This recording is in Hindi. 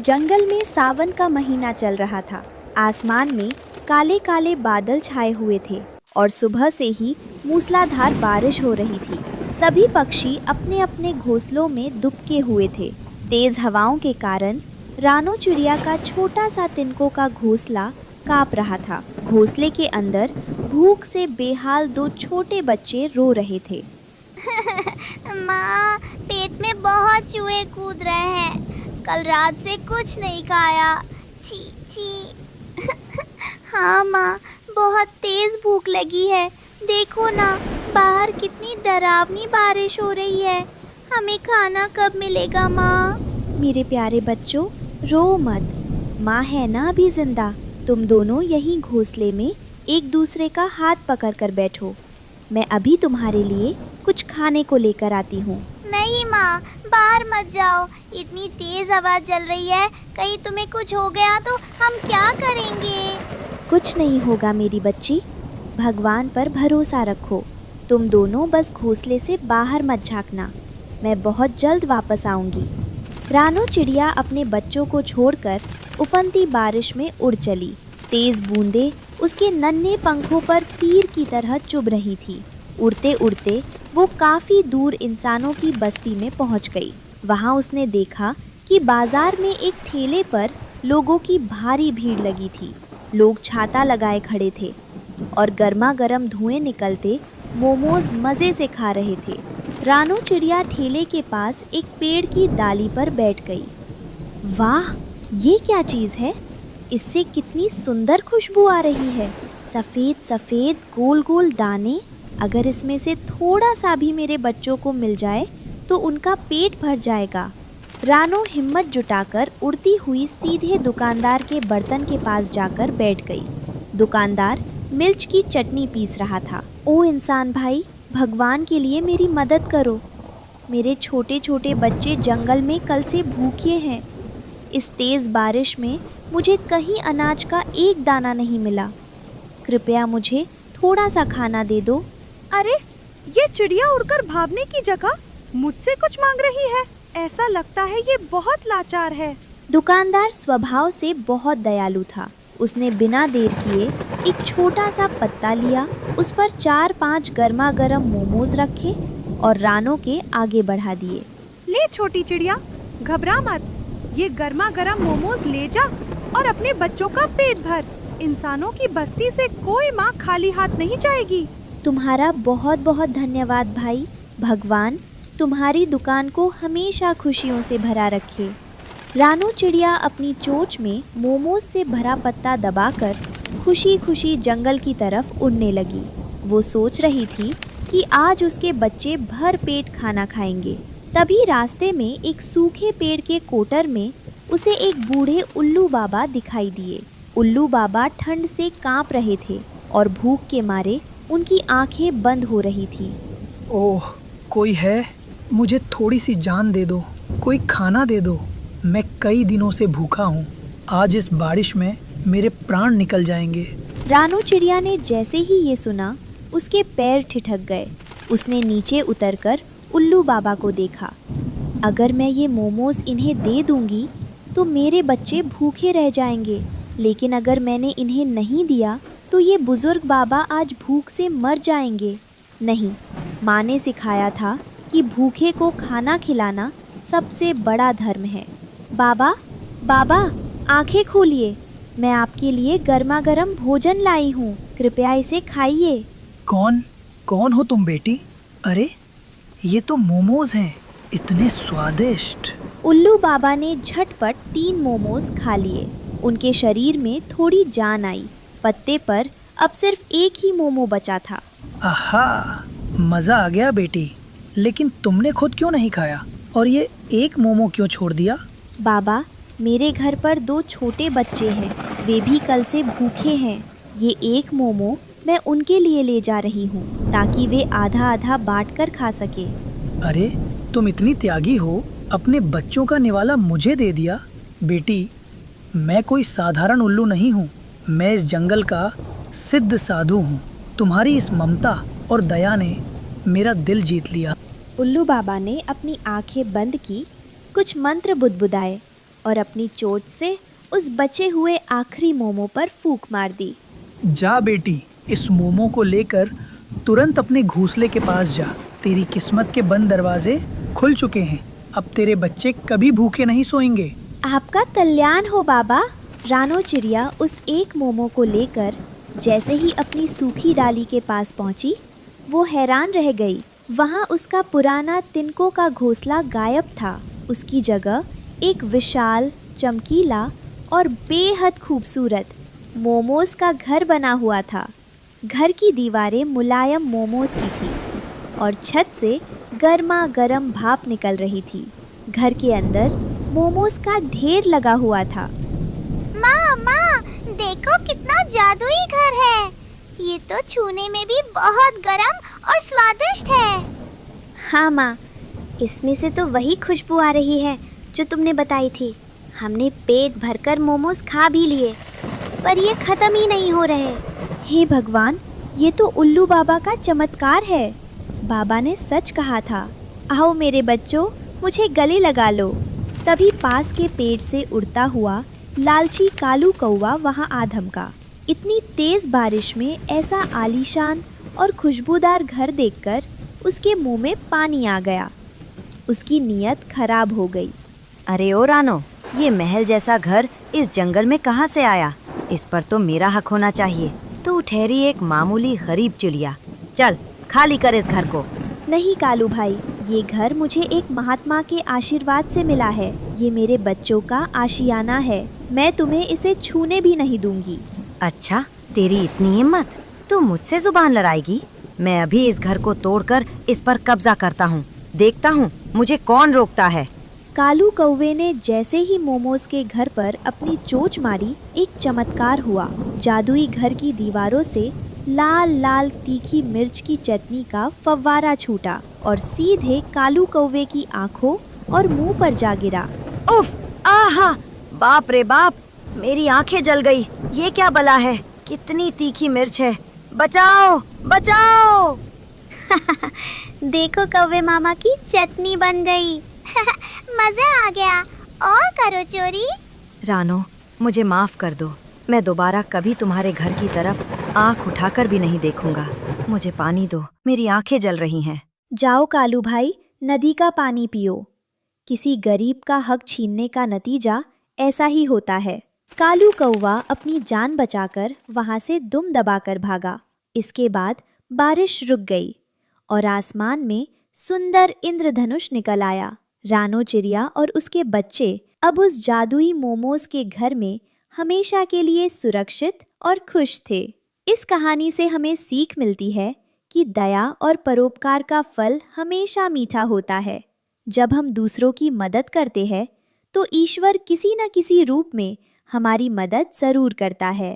जंगल में सावन का महीना चल रहा था। आसमान में काले काले बादल छाए हुए थे और सुबह से ही मूसलाधार बारिश हो रही थी। सभी पक्षी अपने अपने घोंसलों में दुबके हुए थे। तेज हवाओं के कारण रानो चिड़िया का छोटा सा तिनकों का घोंसला कांप रहा था। घोंसले के अंदर भूख से बेहाल दो छोटे बच्चे रो रहे थे। माँ, पेट में बहुत चूहे कूद रहे हैं। कल रात से कुछ नहीं खाया। छी छी। हाँ माँ, बहुत तेज भूख लगी है। देखो ना, बाहर कितनी डरावनी बारिश हो रही है। हमें खाना कब मिलेगा माँ? मेरे प्यारे बच्चों, रो मत। माँ है ना अभी जिंदा। तुम दोनों यहीं घोंसले में एक दूसरे का हाथ पकड़ कर बैठो। मैं अभी तुम्हारे लिए कुछ खाने को लेकर आती हूँ। नहीं माँ, बाहर मत जाओ। इतनी तेज हवा चल रही है, कहीं तुम्हें कुछ हो गया तो हम क्या करेंगे? कुछ नहीं होगा मेरी बच्ची, भगवान पर भरोसा रखो। तुम दोनों बस घोंसले से बाहर मत झांकना। मैं बहुत जल्द वापस आऊँगी। रानो चिड़िया अपने बच्चों को छोड़कर उफनती बारिश में उड़ चली। तेज बूंदें उसके नन्हे पंखों पर तीर की तरह चुभ रही थी। उड़ते उड़ते वो काफ़ी दूर इंसानों की बस्ती में पहुंच गई। वहां उसने देखा कि बाजार में एक ठेले पर लोगों की भारी भीड़ लगी थी। लोग छाता लगाए खड़े थे और गर्मा गर्म धुएं निकलते मोमोज मज़े से खा रहे थे। रानो चिड़िया ठेले के पास एक पेड़ की डाली पर बैठ गई। वाह, ये क्या चीज़ है? इससे कितनी सुंदर खुशबू आ रही है। सफ़ेद सफ़ेद गोल गोल दाने। अगर इसमें से थोड़ा सा भी मेरे बच्चों को मिल जाए तो उनका पेट भर जाएगा। रानो हिम्मत जुटाकर उड़ती हुई सीधे दुकानदार के बर्तन के पास जाकर बैठ गई। दुकानदार मिर्च की चटनी पीस रहा था। ओ इंसान भाई, भगवान के लिए मेरी मदद करो। मेरे छोटे छोटे बच्चे जंगल में कल से भूखे हैं। इस तेज़ बारिश में मुझे कहीं अनाज का एक दाना नहीं मिला। कृपया मुझे थोड़ा सा खाना दे दो। अरे, ये चिड़िया उड़कर भागने की जगह मुझसे कुछ मांग रही है। ऐसा लगता है ये बहुत लाचार है। दुकानदार स्वभाव से बहुत दयालु था। उसने बिना देर किए एक छोटा सा पत्ता लिया, उस पर 4-5 गर्मा गर्म मोमोज रखे और रानो के आगे बढ़ा दिए। ले छोटी चिड़िया, घबरा मत। ये गर्मा गर्म मोमोज ले जा और अपने बच्चों का पेट भर। इंसानों की बस्ती से कोई माँ खाली हाथ नहीं जाएगी। तुम्हारा बहुत बहुत धन्यवाद भाई। भगवान तुम्हारी दुकान को हमेशा खुशियों से भरा रखे। रानो चिड़िया अपनी चोंच में मोमोज से भरा पत्ता दबाकर खुशी खुशी जंगल की तरफ उड़ने लगी। वो सोच रही थी कि आज उसके बच्चे भर पेट खाना खाएंगे। तभी रास्ते में एक सूखे पेड़ के कोटर में उसे एक बूढ़े उल्लू बाबा दिखाई दिए। उल्लू बाबा ठंड से कांप रहे थे और भूख के मारे उनकी आंखें बंद हो रही थी। ओह, कोई है? मुझे थोड़ी सी जान दे दो, कोई खाना दे दो। मैं कई दिनों से भूखा हूँ। आज इस बारिश में मेरे प्राण निकल जाएंगे। रानो चिड़िया ने जैसे ही ये सुना, उसके पैर ठिठक गए। उसने नीचे उतरकर उल्लू बाबा को देखा। अगर मैं ये मोमोज इन्हें दे दूंगी तो मेरे बच्चे भूखे रह जाएंगे, लेकिन अगर मैंने इन्हें नहीं दिया तो ये बुजुर्ग बाबा आज भूख से मर जाएंगे। नहीं, माँ ने सिखाया था कि भूखे को खाना खिलाना सबसे बड़ा धर्म है। बाबा, बाबा, आंखें खोलिए। मैं आपके लिए गर्मा गर्म भोजन लाई हूँ। कृपया इसे खाइए। कौन हो तुम बेटी? अरे, ये तो मोमोज हैं, इतने स्वादिष्ट। उल्लू बाबा ने झटपट 3 मोमोज खा लिए। उनके शरीर में थोड़ी जान आई। पत्ते पर अब सिर्फ एक ही मोमो बचा था। आहा, मज़ा आ गया बेटी। लेकिन तुमने खुद क्यों नहीं खाया और ये एक मोमो क्यों छोड़ दिया? बाबा, मेरे घर पर 2 छोटे बच्चे हैं। वे भी कल से भूखे हैं। ये एक मोमो मैं उनके लिए ले जा रही हूँ ताकि वे आधा आधा बांट कर खा सके। अरे, तुम इतनी त्यागी हो, अपने बच्चों का निवाला मुझे दे दिया। बेटी, मैं कोई साधारण उल्लू नहीं हूँ। मैं इस जंगल का सिद्ध साधु हूँ। तुम्हारी इस ममता और दया ने मेरा दिल जीत लिया। उल्लू बाबा ने अपनी आंखें बंद की, कुछ मंत्र बुदबुदाए और अपनी चोट से उस बचे हुए आखिरी मोमो पर फूंक मार दी। जा बेटी, इस मोमो को लेकर तुरंत अपने घोंसले के पास जा। तेरी किस्मत के बंद दरवाजे खुल चुके हैं। अब तेरे बच्चे कभी भूखे नहीं सोएंगे। आपका कल्याण हो बाबा। रानो चिड़िया उस एक मोमो को लेकर जैसे ही अपनी सूखी डाली के पास पहुंची, वो हैरान रह गई। वहां उसका पुराना तिनकों का घोंसला गायब था। उसकी जगह एक विशाल, चमकीला और बेहद खूबसूरत मोमोज का घर बना हुआ था। घर की दीवारें मुलायम मोमोज की थी और छत से गर्मा गर्म भाप निकल रही थी। घर के अंदर मोमोज का ढेर लगा हुआ था। माँ, देखो कितना जादुई घर है। ये तो छूने में भी बहुत गरम और स्वादिष्ट है। हाँ माँ, इसमें से तो वही खुशबू आ रही है जो तुमने बताई थी। हमने पेट भरकर मोमोज खा भी लिए, पर ये खत्म ही नहीं हो रहे। हे भगवान, ये तो उल्लू बाबा का चमत्कार है। बाबा ने सच कहा था। आओ मेरे बच्चों, मुझे गले लगा लो। तभी पास के पेड़ से उड़ता हुआ लालची कालू कौवा वहां आ धमका। इतनी तेज बारिश में ऐसा आलीशान और खुशबूदार घर देखकर उसके मुंह में पानी आ गया। उसकी नीयत खराब हो गई। अरे ओ रानो, ये महल जैसा घर इस जंगल में कहाँ से आया? इस पर तो मेरा हक होना चाहिए। तू ठहरी एक मामूली गरीब चिड़िया। चल, खाली कर इस घर को। नहीं कालू भाई, ये घर मुझे एक महात्मा के आशीर्वाद से मिला है। ये मेरे बच्चों का आशियाना है। मैं तुम्हें इसे छूने भी नहीं दूंगी। अच्छा, तेरी इतनी हिम्मत? तू मुझसे जुबान लड़ाएगी? मैं अभी इस घर को तोड़कर इस पर कब्जा करता हूँ। देखता हूँ मुझे कौन रोकता है। कालू कौवे ने जैसे ही मोमोज के घर पर अपनी चोंच मारी, एक चमत्कार हुआ। जादुई घर की दीवारों से लाल लाल तीखी मिर्च की चटनी का फव्वारा छूटा और सीधे कालू कौवे की आंखों और मुंह पर जा गिरा। उफ! आहा! बाप रे बाप! मेरी आंखें जल गई। ये क्या बला है? कितनी तीखी मिर्च है। बचाओ, बचाओ! देखो कौवे मामा की चटनी बन गई। मजा आ गया। और करो चोरी। रानो, मुझे माफ कर दो। मैं दोबारा कभी तुम्हारे घर की तरफ आंख उठाकर भी नहीं देखूंगा। मुझे पानी दो, मेरी आंखें जल रही हैं। जाओ कालू भाई, नदी का पानी पियो। किसी गरीब का हक छीनने का नतीजा ऐसा ही होता है। कालू कौवा अपनी जान बचाकर वहां से दुम दबाकर भागा। इसके बाद बारिश रुक गई और आसमान में सुंदर इंद्रधनुष निकल आया। रानो चिड़िया और उसके बच्चे अब उस जादुई मोमोज के घर में हमेशा के लिए सुरक्षित और खुश थे। इस कहानी से हमें सीख मिलती है कि दया और परोपकार का फल हमेशा मीठा होता है। जब हम दूसरों की मदद करते हैं तो ईश्वर किसी न किसी रूप में हमारी मदद जरूर करता है।